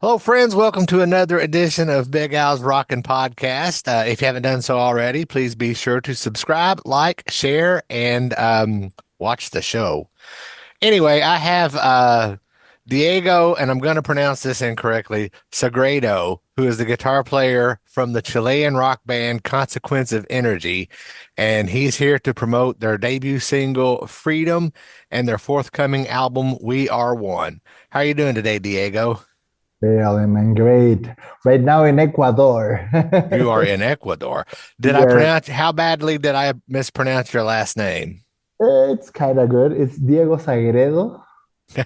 Hello, friends. Welcome to another edition of Big Al's Rockin' Podcast. If you haven't done so already, please be sure to subscribe, like, share, and watch the show. Anyway, I have Diego, and I'm going to pronounce this incorrectly, Sagredo, who is the guitar player from the Chilean rock band Consequence of Energy, and he's here to promote their debut single, Freedom, and their forthcoming album, We Are One. How are you doing today, Diego? Hey, Alan, great. Right now in Ecuador. You are in Ecuador. Yes, How badly did I mispronounce your last name? it's kind of good. It's Diego Sagredo. I,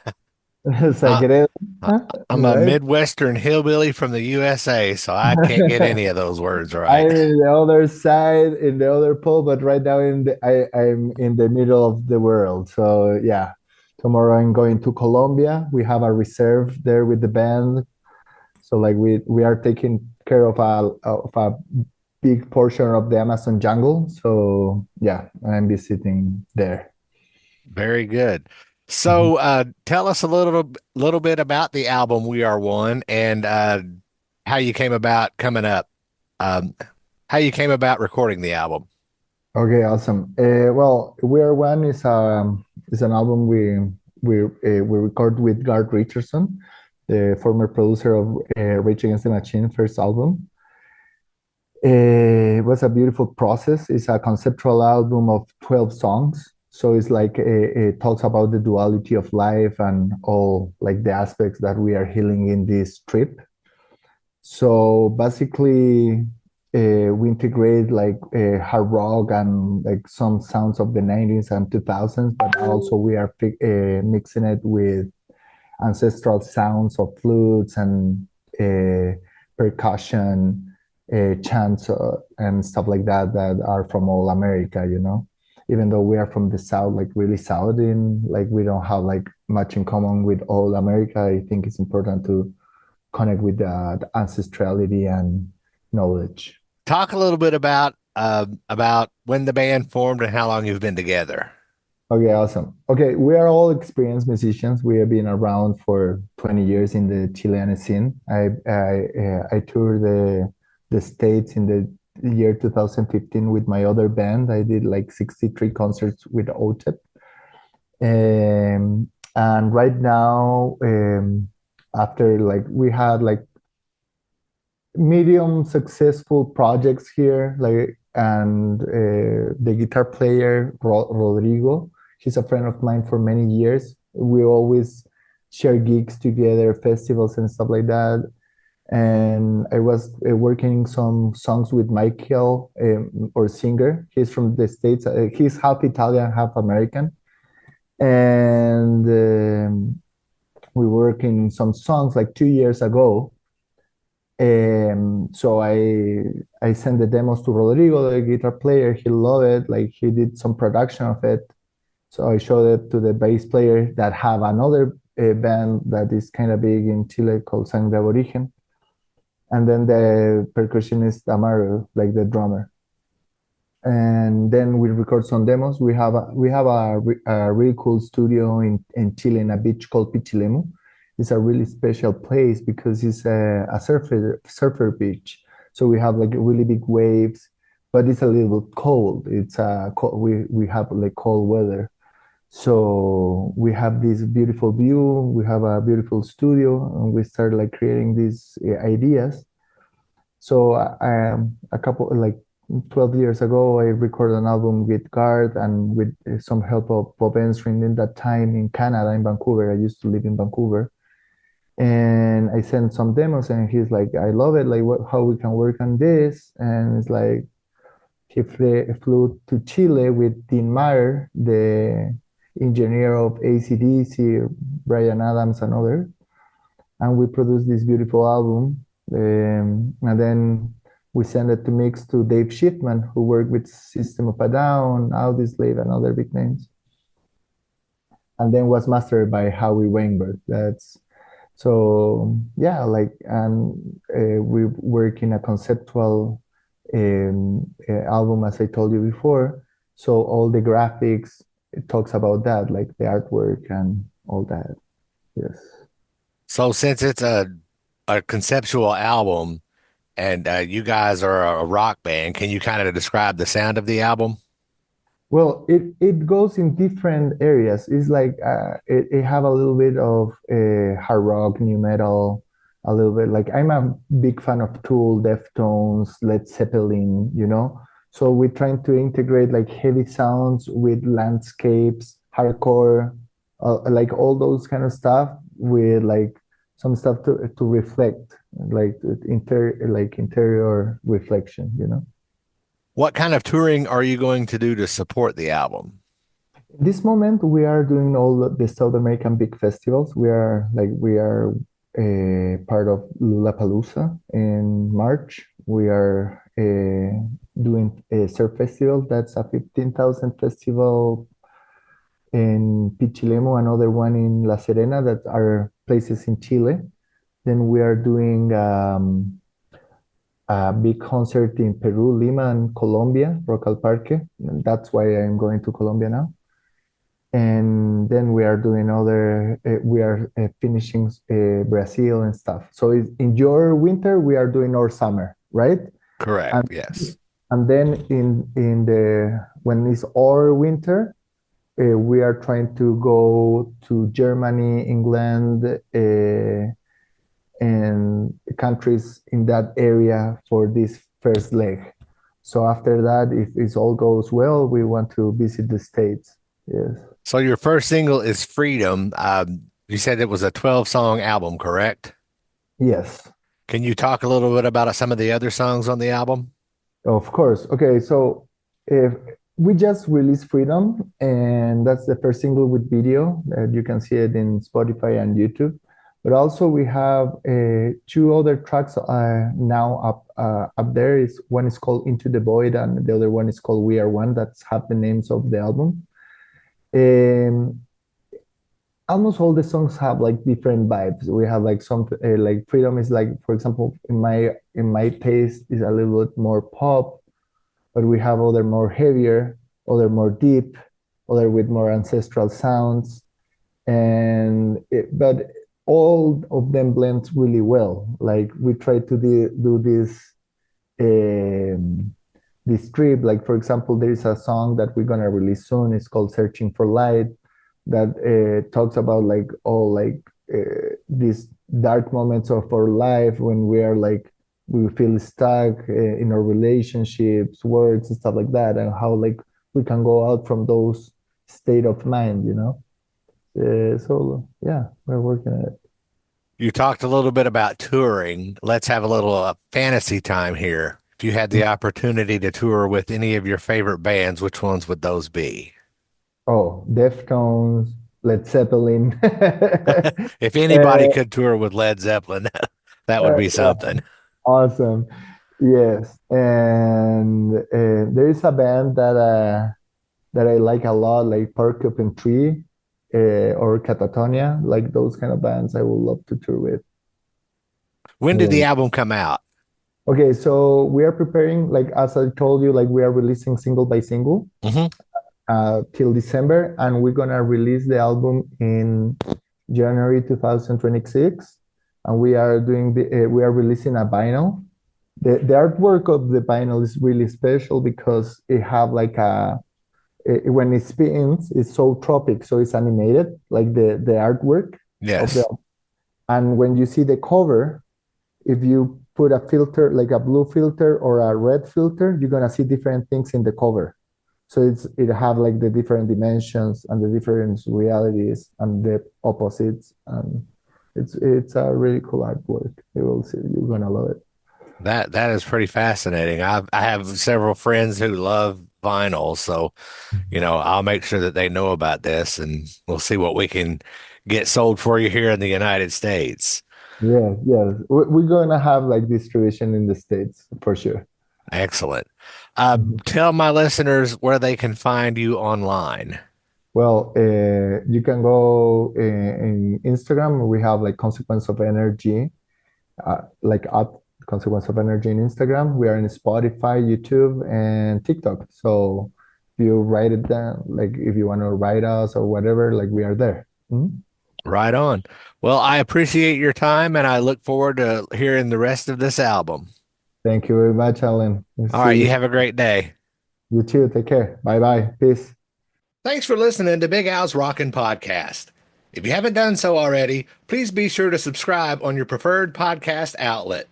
Sagredo, I- huh? I'm a Right? Midwestern hillbilly from the USA, so I can't get any of those words right. I'm in the other side, in the other pole, but right now I'm in the middle of the world. So yeah, tomorrow I'm going to Colombia. We have a reserve there with the band. So like we are taking care of a big portion of the Amazon jungle. So yeah, I'm visiting there. Very good. Mhm. So, tell us a little bit about the album We Are One and how you came about coming up, um, how you came about recording the album. Okay, awesome. Well, We Are One is an album we record with Gard Richardson, the former producer of Rage Against the Machine first album. It was a beautiful process. It's a conceptual album of 12 songs. So it's like it talks about the duality of life and all like the aspects that we are healing in this trip. So basically, we integrate like hard rock and like some sounds of the 90s and 2000s, but also we are mixing it with ancestral sounds of flutes and percussion, chants, and stuff like that that are from all America, you know. Even though we are from the South, like really South in, like we don't have like much in common with all America, I think it's important to connect with the ancestrality and knowledge. Talk a little bit about when the band formed and how long you've been together. Okay, awesome. Okay, we are all experienced musicians. We have been around for 20 years in the Chilean scene. I toured the States in the year 2015 with my other band. I did like 63 concerts with OTEP. And right now, after like we had like medium successful projects here, like and the guitar player Rodrigo, he's a friend of mine for many years. We always share gigs together, festivals and stuff like that. And I was working some songs with Michael, or singer. He's from the States. He's half Italian, half American. And we were working some songs like 2 years ago. So I sent the demos to Rodrigo, the guitar player. He loved it. Like he did some production of it. So I showed it to the bass player that have another band that is kind of big in Chile called Sangre Aborigen. And then the percussionist Amaru, like the drummer. And then we record some demos. We have a really cool studio in Chile in a beach called Pichilemu. It's a really special place because it's a surfer beach. So we have like really big waves, but it's a little cold. We have like cold weather. So we have this beautiful view. We have a beautiful studio, and we start like creating these ideas. So a couple like 12 years ago, I recorded an album with Gard and with some help of Bob Enstring in that time in Canada, in Vancouver. I used to live in Vancouver. And I sent some demos and he's like, I love it. Like how we can work on this. And it's like flew to Chile with Dean Meyer, the engineer of AC/DC, Brian Adams and others, and we produced this beautiful album. And then we sent it to mix to Dave Shipman, who worked with System of a Down, Audioslave, and other big names. And then was mastered by Howie Weinberg. That's so yeah, like and we work in a conceptual album, as I told you before. So all the graphics it talks about that, like the artwork and all that. Yes. So since it's a a conceptual album, and you guys are a rock band. Can you kind of describe the sound of the album? Well, it goes in different areas. It's like it have a little bit of hard rock, new metal, a little bit like I'm a big fan of Tool, Deftones, Led Zeppelin, you know. So we're trying to integrate like heavy sounds with landscapes, hardcore, like all those kind of stuff with like some stuff to reflect, like interior reflection, you know. What kind of touring are you going to do to support the album? This moment we are doing all the South American big festivals. We are part of Lollapalooza in March. We are doing a surf festival. That's a 15,000 festival in Pichilemu, another one in La Serena that are places in Chile. Then we are doing a big concert in Peru, Lima, and Colombia, Rock al Parque. And that's why I'm going to Colombia now. And then we are doing other we are finishing Brazil and stuff. So in your winter we are doing our summer, right? Correct. and Yes. and then in the when it's our winter, we are trying to go to Germany, England, and countries in that area for this first leg. So after that, if it all goes well, we want to visit the States. Yes. So your first single is Freedom. You said it was a 12-song album, correct? Yes. Can you talk a little bit about some of the other songs on the album? Of course. Okay, so if we just released Freedom, and that's the first single with video. You can see it in Spotify and YouTube. But also we have two other tracks now up there. Is one is called Into the Void, and the other one is called We Are One. That's have the names of the album. Um, Almost all the songs have like different vibes. We have like some like Freedom is like, for example, in my taste is a little bit more pop, but we have other more heavier, other more deep, other with more ancestral sounds, but all of them blend really well. Like we try to do um, this trip. Like for example, there is a song that we're gonna release soon. It's called "Searching for Light," that talks about like all like these dark moments of our life when we are like we feel stuck in our relationships, works, and stuff like that, and how like we can go out from those state of mind, you know. So yeah, we're working on it. You talked a little bit about touring. Let's have a little fantasy time here. If you had the opportunity to tour with any of your favorite bands, which ones would those be? Oh, Deftones, Led Zeppelin. If anybody could tour with Led Zeppelin, that would be Yeah, something. awesome. Yes, and there is a band that I like a lot, like Porcupine Tree or Catatonia, like those kind of bands. I would love to tour with. When did the Yes. album come out? Okay, so we are preparing, like as I told you, like we are releasing single by single Hmm. till December, and we're gonna release the album in January 2026, and we are releasing a vinyl. The artwork of the vinyl is really special because it have like when it spins, it's so tropic, so it's animated, like the artwork of the. Yes. And when you see the cover, if you put a filter, like a blue filter or a red filter, you're gonna see different things in the cover. So it have like the different dimensions and the different realities and the opposites, and it's a really cool artwork. You will see, you're gonna love it. That is pretty fascinating. I have several friends who love vinyl, so I'll make sure that they know about this, and we'll see what we can get sold for you here in the United States. Yeah, yeah. We're gonna have like distribution in the States for sure. Excellent. Mhm. Tell my listeners where they can find you online. Well, you can go in Instagram. We have like Consequence of Energy, like at Consequence of Energy in Instagram. We are in Spotify, YouTube, and TikTok. So if you write it down, like if you want to write us or whatever, like we are there. Mhm. Right on. Well, I appreciate your time and I look forward to hearing the rest of this album. Thank you very much, Alan. All See right, you you soon. have a great day. You too. Take care. Bye bye. Peace. Thanks for listening to Big Al's Rockin' Podcast. If you haven't done so already, please be sure to subscribe on your preferred podcast outlet.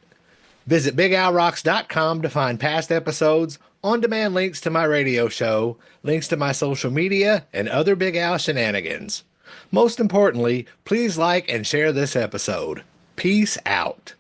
Visit BigAlRocks.com to find past episodes, on-demand links to my radio show, links to my social media, and other Big Al shenanigans. Most importantly, please like and share this episode. Peace out.